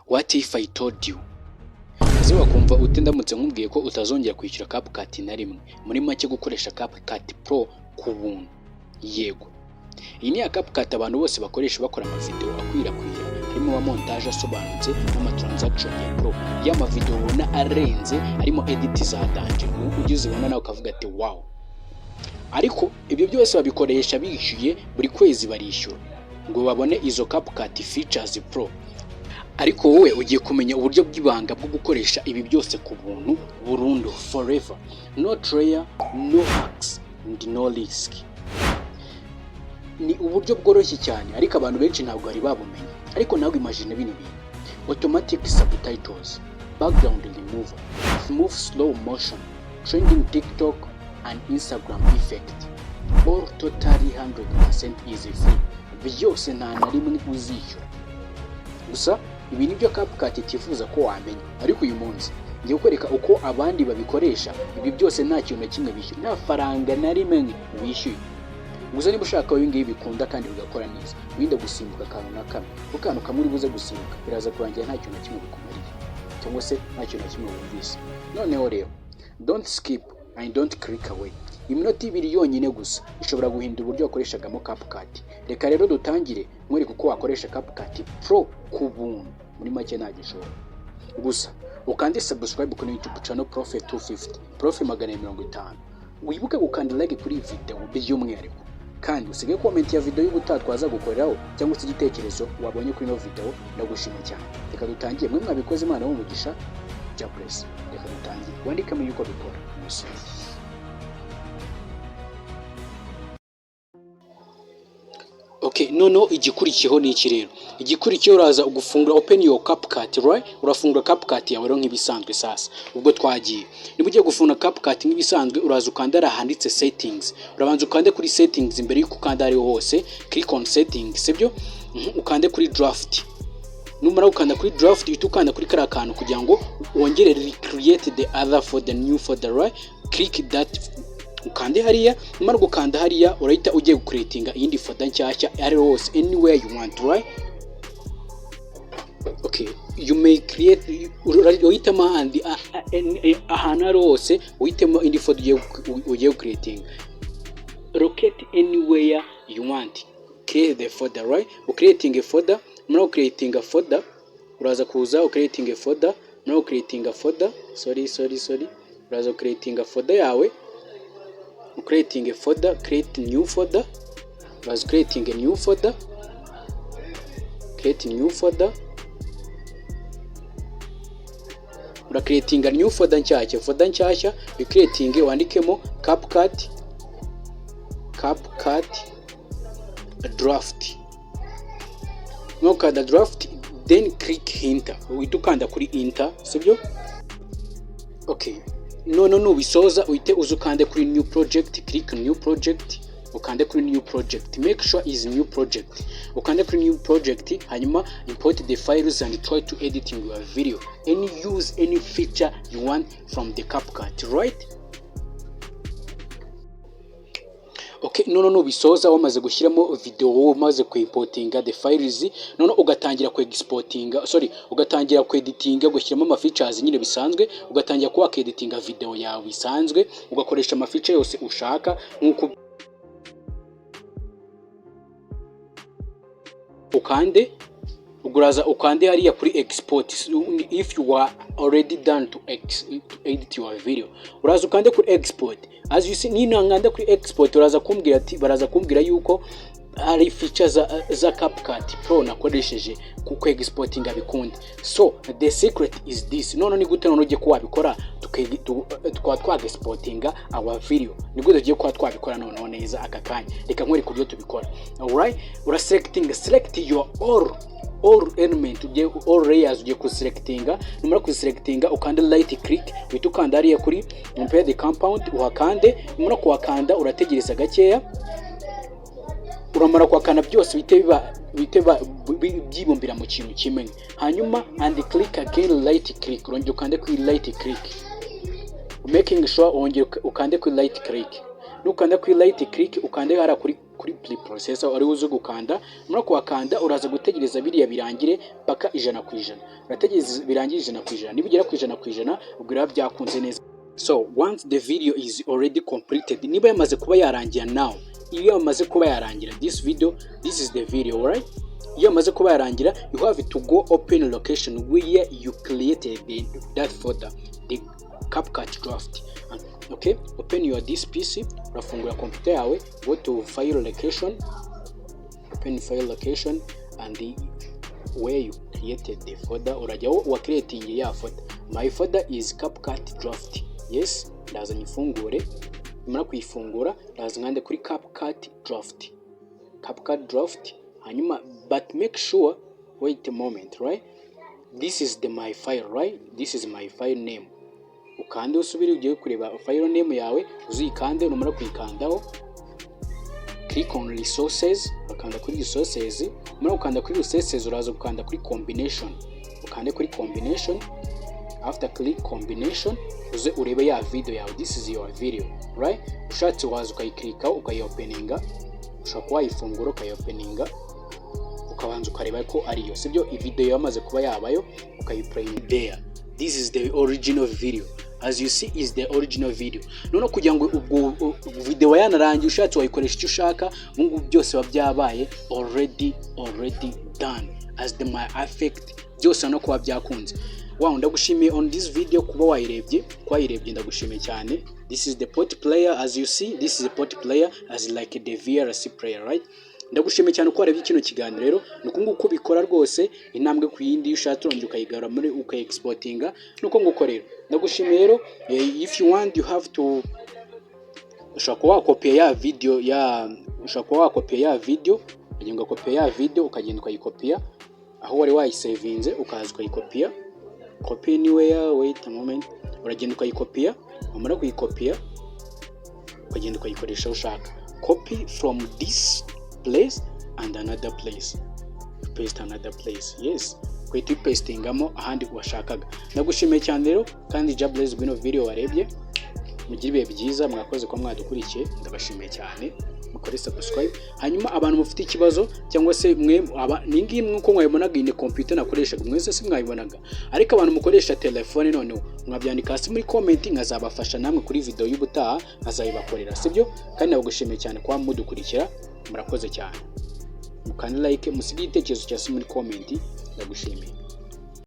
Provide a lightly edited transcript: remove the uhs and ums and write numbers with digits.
what if I told you? Ese wakumva ute ndamutse nkubwiye ko utazongera kwishyura CapCut na rimwe, muri make gukoresha CapCut Pro ku buntu? Yego, iyi ni ya CapCut abantu bose bakoresha bakora amavideo akwirakwira, harimo wa montage asobanutse n'amatransaction ya Pro, y'amavideo ubona arenze, harimo edit za danger ugize ubona nawe ukavuga ati wow. Ariko ibyo byose babikoresha bishyuye, buri kwezi barishyura ngo babone izo CapCut features Pro. Ariko wowe ugiye kumenya uburyo bw'ibanga bwo gukoresha ibi byose ku buntu burundu, forever, no trial, no hacks and no risk. Ni uburyo bworoshye cyane ariko abantu benshi ntabwo bari babumenye. Ariko nawe imagine bino bintu: automatic subtitles, background removal, smooth slow motion, trending TikTok and Instagram effect, all totally 100% easy free. Byose nta na rimwe uzishyura. Gusa ibi nibyo CapCut itifuza ko wamenya, ariko uyu munsi ngiye kwereka uko abandi babikoresha. Ibi byose nta kintu na kimwe bishyuye, nta faranga na rimwe bishyuye. Gusa niba ushaka ibi ngibi bikunda kandi bigakora neza, winde gusimbuka akantu na kamwe, ukanu kamwe uri buze gusimbuka biraza kurangira nta kintu na kimwe bikumariye, cyangwa se nta kintu na kimwe wumvise. Noneho rero, don't skip and don't click away. Iminota 2 yonyine gusa ishobora guhindura uburyo wakoreshagamo CapCut. Reka rero dutangire mwereka uko wakoresha CapCut Pro ku buntu, muri make nta gishoro. Gusa ukande subscribe kuri YouTube channel Prof 250, Prof 150. Wibuke gukanda like kuri video by'umwihariko, kandi usige comment ya video y'ubutatwaza gukoreraho cyangwa se igitekerezo wabonye kuri no video. Ndagushimye cyane. Reka dutangiye, mwe mwabikoze Imana w'umugisha. Japress, reka dutangiye. Wandika mu yuko bikora. Okay, noneho igikurikiyeho ni iki rero? Igikurikiyeho uraza ugufungura open your CapCut, right? Urafungura CapCut yawe rero nk'ibisanzwe. Sasa ubwo twagiye, niba ugiye gufungura CapCut nk'ibisanzwe, uraza ukanda arahanditse settings. Urabanza ukande kuri settings imbere y'uko ukanda ari hose, click on settings, sibyo? Ukande kuri draft. Numara ukanda kuri draft, uhita ukanda kuri kara kantu kugira ngo wongere recreate the other for the new folder, right? Click that, ukande hariya. Numara gukanda hariya, urahita ugiye gucreatinga iyindi folder nshyashya ari hose, anywhere you want, right? Okay, you may create, uhitamo ahandi ahantu ari hose, uhitamo indi folder ugiye creating. Locate anywhere you want, create the folder, right? Creating a folder. Numara creating a folder, uraza kuza creating a folder. Numara creating a folder, sorry, uraza creating a folder yawe. Creating a folder, create new folder. Was creating a new folder, create new folder. Ura creating a new folder nshyashya, you creating wandikemo CapCut draft. Nokanda draft, then click enter. Uitukanda kuri enter, sibyo? Okay, no bisoza uhite uzukande kuri new project, click new project, ukande kuri new project, make sure is new project. Ukande kuri new project, hanyuma import the files and try to edit your video and use any feature you want from the CapCut, right? Okay, no bisoza wamaze gushyiramo video, wamaze kuimportinga the files, ugatangira ugatangira kueditinga, gushyiramo ama features nyine bisanzwe, ugatangira kuba editinga video yawe bisanzwe, ugakoresha ama feature yose ushaka nkuko ukande hariya kuri export. If you are already done to edit your video, uraza ukande kuri export. As you see, nina nganda kuri export, uraza kumbwira ati baraza kumbwira yuko hari features za CapCut Pro nakoresheje kuko exporting abikundi. So the secret is this. Ni gute ugiye kuba wabikora twa exportinga our video, ni gute ugiye kuba twabikora noneho neza aka kanya. Reka nkwereke uburyo tubikora. Alright, ura select your all element, all layers ugiye kuselectinga. Numara kuselectinga ukanda right click, uhita ukanda hariya kuri compare the compound, uhakande. Numara kuhakanda urategereza gakeya, uramara kwakana byose bite byibumbira mu kintu kimwe. Hanyuma and click again, right click, urongera ukande kuri right click, making sure urongera ukande kuri right click. Nukanda kuri right click ukande hara kuri kuri preprocessor ari uzi gukanda. Muri kuhakanda uraza gutegereza biriya birangire paka 100%. Urategereza birangire 100%. Nibigera ku 100% ubwo rero byakunze neza. So once the video is already completed, niba yamaze kuba yarangira now, iyo yamaze kuba yarangira this is the video, alright? Iyo yamaze kuba yarangira, you have to go open location where you created that folder, the CapCut draft. Okay, open your this PC, urafungura computer yawe, go to file location, open file location and where you created the folder, urajyaho wa creating ya folder. My folder is CapCut draft. Yes, ndaza nyifungure. Nimara kuyifungura ndaza ngande kuri CapCut draft. Hanyuma but make sure, wait a moment, right? This is my file, right? This is my file name. Ukande usubire ugiye kureba file name yawe, uzikande. Numara kuyikandaho, click on resources, ukanda kuri resources. Numara ukanda kuri resources uraza ukanda kuri combination. Ukande kuri combination. After click combination, uze urebe ya video yawe. This is your video, right? Ushatse waza ukayiclicka ukayiopeninga, ushaka wayifungura ukayiopeninga, ukabanza ukareba ko ariyo, sibyo? Video yamaze kuba yabayo ukayiplay there. This is the original video. As you see is the original video. None kugira ngo ubwo video yanarangiye ushatse wayikoresha icyo ushaka, mungu byose wabyabaye already done. As the my effect byose no kuba byakunze. Wow, ndagushimiye on this video kuba wayirebye ndagushimiye cyane. This is the pot player, as you see, this is a pot player as like the VRC player, right? Ndagushimiye cyane ko warebye kino kiganiro. Rero nuko nguko bikora rwose, intambwe ku yindi ushatse urongera ukayigarura muri ukaexportinga, nuko nguko rero. Ndagushimiye rero, if you want you have to ushaka wakopia ya video ugenda kopia ya video ukagenda ukayikopia aho wari wayisavinze, ukaza ukayikopia copy anywhere. Wait a moment, uragenda ukayikopia. Umara kuyikopia ukagenda ukayikoresha ushaka. Copy from this place and another place, paste another place. Yes, kwita pastingamo ahandi washakaga. Ndagushimiye cyane rero, kandi jobless bino video warebye. Mugire ibihe byiza, mwakoze ko mwadukurikiye. Ndabashimiye cyane, mukore subscribe. Hanyuma abantu mufite ikibazo cyangwa se mwe ningi mwe mwayibonaga ine computer nakoresha mwese si mwayibonaga, ariko abantu mukoresha telefone noneho mwabyandika hasi muri comment, nkazabafasha namwe kuri video y'ubutaha nkazayibakorera, sibyo? Kandi nabagushimiye cyane kwa mudukurikira, murakoze cyane. Mukande like, musige igitekerezo cyase muri comment. Ndagushimiye.